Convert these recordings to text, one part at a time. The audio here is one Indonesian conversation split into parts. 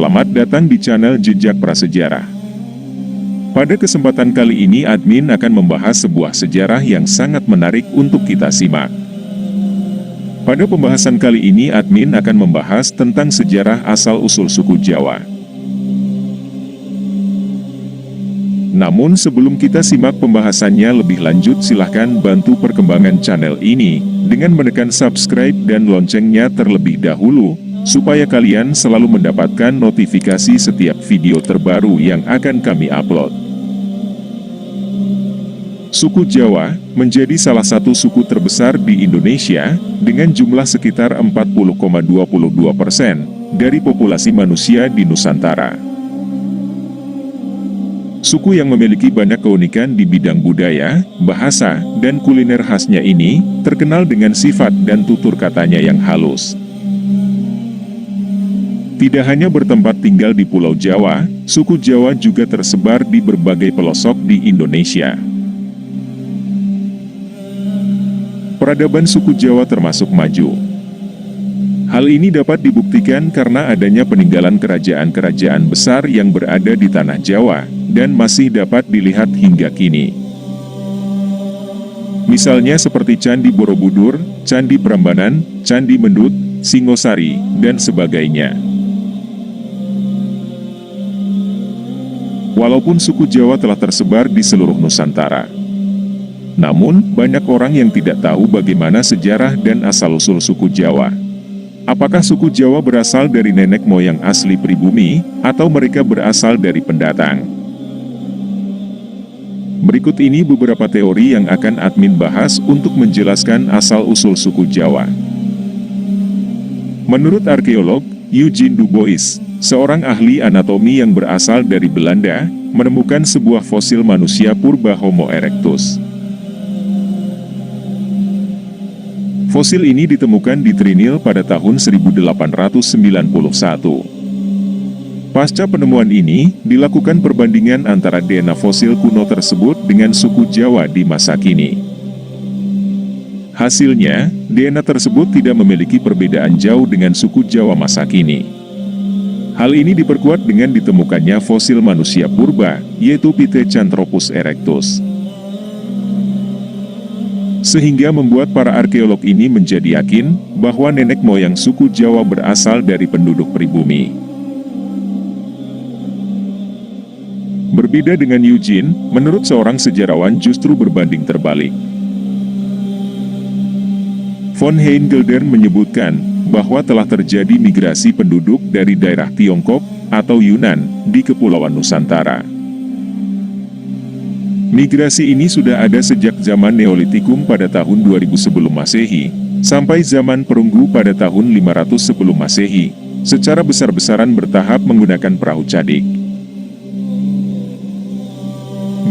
Selamat datang di channel Jejak Prasejarah. Pada kesempatan kali ini admin akan membahas sebuah sejarah yang sangat menarik untuk kita simak. Pada pembahasan kali ini admin akan membahas tentang sejarah asal-usul suku Jawa. Namun sebelum kita simak pembahasannya lebih lanjut, silahkan bantu perkembangan channel ini dengan menekan subscribe dan loncengnya terlebih dahulu, supaya kalian selalu mendapatkan notifikasi setiap video terbaru yang akan kami upload. Suku Jawa menjadi salah satu suku terbesar di Indonesia dengan jumlah sekitar 40,22% dari populasi manusia di Nusantara. Suku yang memiliki banyak keunikan di bidang budaya, bahasa, dan kuliner khasnya ini terkenal dengan sifat dan tutur katanya yang halus. Tidak hanya bertempat tinggal di Pulau Jawa, suku Jawa juga tersebar di berbagai pelosok di Indonesia. Peradaban suku Jawa termasuk maju. Hal ini dapat dibuktikan karena adanya peninggalan kerajaan-kerajaan besar yang berada di tanah Jawa, dan masih dapat dilihat hingga kini. Misalnya seperti Candi Borobudur, Candi Prambanan, Candi Mendut, Singosari, dan sebagainya. Walaupun suku Jawa telah tersebar di seluruh Nusantara, namun banyak orang yang tidak tahu bagaimana sejarah dan asal-usul suku Jawa. Apakah suku Jawa berasal dari nenek moyang asli pribumi, atau mereka berasal dari pendatang? Berikut ini beberapa teori yang akan admin bahas untuk menjelaskan asal-usul suku Jawa. Menurut arkeolog Eugene Du Bois, seorang ahli anatomi yang berasal dari Belanda, menemukan sebuah fosil manusia purba Homo erectus. Fosil ini ditemukan di Trinil pada tahun 1891. Pasca penemuan ini, dilakukan perbandingan antara DNA fosil kuno tersebut dengan suku Jawa di masa kini. Hasilnya, DNA tersebut tidak memiliki perbedaan jauh dengan suku Jawa masa kini. Hal ini diperkuat dengan ditemukannya fosil manusia purba, yaitu Pithecanthropus erectus. Sehingga membuat para arkeolog ini menjadi yakin bahwa nenek moyang suku Jawa berasal dari penduduk pribumi. Berbeda dengan Eugene, menurut seorang sejarawan justru berbanding terbalik. Von Heijngeldern menyebutkan bahwa telah terjadi migrasi penduduk dari daerah Tiongkok atau Yunan di Kepulauan Nusantara. Migrasi ini sudah ada sejak zaman Neolitikum pada tahun 2000 sebelum Masehi, sampai zaman Perunggu pada tahun 500 sebelum Masehi, secara besar-besaran bertahap menggunakan perahu cadik.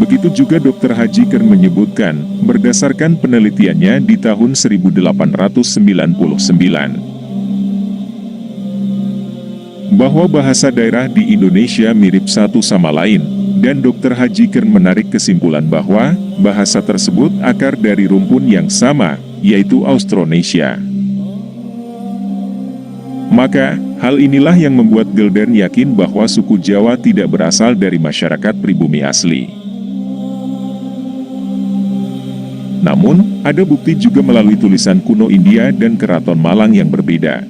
Begitu juga Dr. Haji Kern menyebutkan, berdasarkan penelitiannya di tahun 1899, bahwa bahasa daerah di Indonesia mirip satu sama lain, dan Dr. Haji Kern menarik kesimpulan bahwa bahasa tersebut akar dari rumpun yang sama, yaitu Austronesia. Maka, hal inilah yang membuat Geldern yakin bahwa suku Jawa tidak berasal dari masyarakat pribumi asli. Namun, ada bukti juga melalui tulisan kuno India dan Keraton Malang yang berbeda.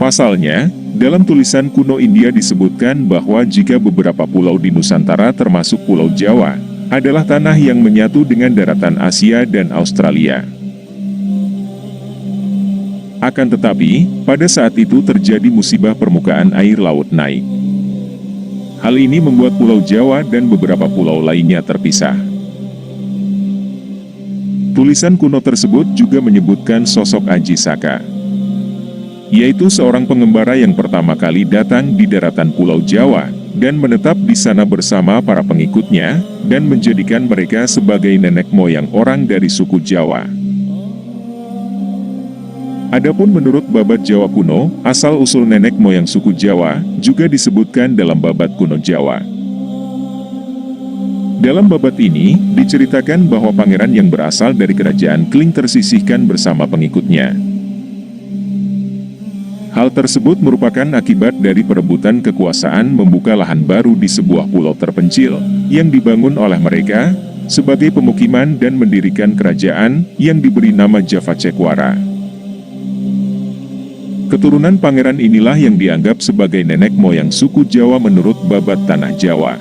Pasalnya, dalam tulisan kuno India disebutkan bahwa jika beberapa pulau di Nusantara termasuk Pulau Jawa, adalah tanah yang menyatu dengan daratan Asia dan Australia. Akan tetapi, pada saat itu terjadi musibah permukaan air laut naik. Hal ini membuat Pulau Jawa dan beberapa pulau lainnya terpisah. Tulisan kuno tersebut juga menyebutkan sosok Aji Saka, yaitu seorang pengembara yang pertama kali datang di daratan Pulau Jawa, dan menetap di sana bersama para pengikutnya, dan menjadikan mereka sebagai nenek moyang orang dari suku Jawa. Adapun menurut Babat Jawa kuno, asal-usul nenek moyang suku Jawa juga disebutkan dalam Babat kuno Jawa. Dalam babat ini, diceritakan bahwa pangeran yang berasal dari kerajaan Kling tersisihkan bersama pengikutnya. Hal tersebut merupakan akibat dari perebutan kekuasaan membuka lahan baru di sebuah pulau terpencil yang dibangun oleh mereka sebagai pemukiman dan mendirikan kerajaan yang diberi nama Java Cekwara. Keturunan pangeran inilah yang dianggap sebagai nenek moyang suku Jawa menurut babat tanah Jawa.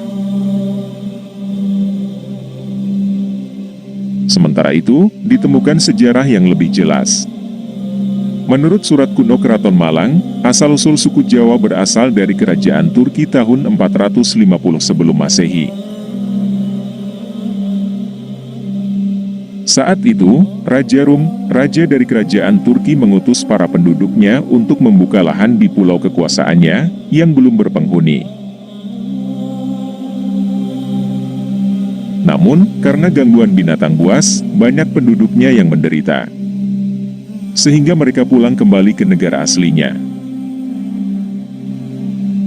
Sementara itu, ditemukan sejarah yang lebih jelas. Menurut surat kuno Keraton Malang, asal-usul suku Jawa berasal dari kerajaan Turki tahun 450 sebelum Masehi. Saat itu, Raja Rum, raja dari kerajaan Turki mengutus para penduduknya untuk membuka lahan di pulau kekuasaannya yang belum berpenghuni. Namun, karena gangguan binatang buas, banyak penduduknya yang menderita. Sehingga mereka pulang kembali ke negara aslinya.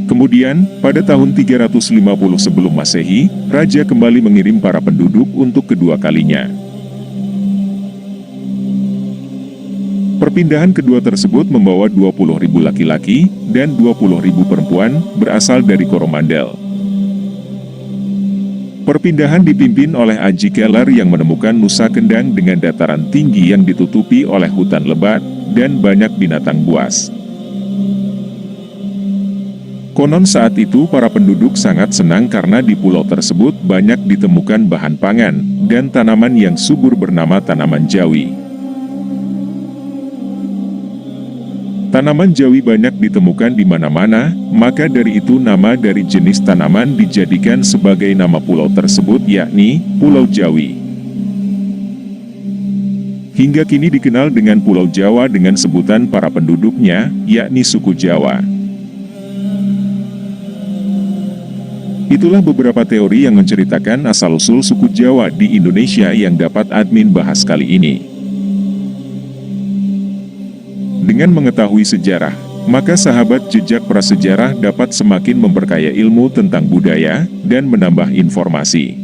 Kemudian, pada tahun 350 sebelum Masehi, Raja kembali mengirim para penduduk untuk kedua kalinya. Perpindahan kedua tersebut membawa 20.000 laki-laki dan 20.000 perempuan berasal dari Coromandel. Perpindahan dipimpin oleh Aji Keller yang menemukan Nusa Kendang dengan dataran tinggi yang ditutupi oleh hutan lebat dan banyak binatang buas. Konon saat itu para penduduk sangat senang karena di pulau tersebut banyak ditemukan bahan pangan dan tanaman yang subur bernama tanaman jawi. Tanaman jawi banyak ditemukan di mana-mana, maka dari itu nama dari jenis tanaman dijadikan sebagai nama pulau tersebut yakni Pulau Jawi. Hingga kini dikenal dengan Pulau Jawa dengan sebutan para penduduknya, yakni suku Jawa. Itulah beberapa teori yang menceritakan asal-usul suku Jawa di Indonesia yang dapat admin bahas kali ini. Dengan mengetahui sejarah, maka sahabat jejak prasejarah dapat semakin memperkaya ilmu tentang budaya dan menambah informasi.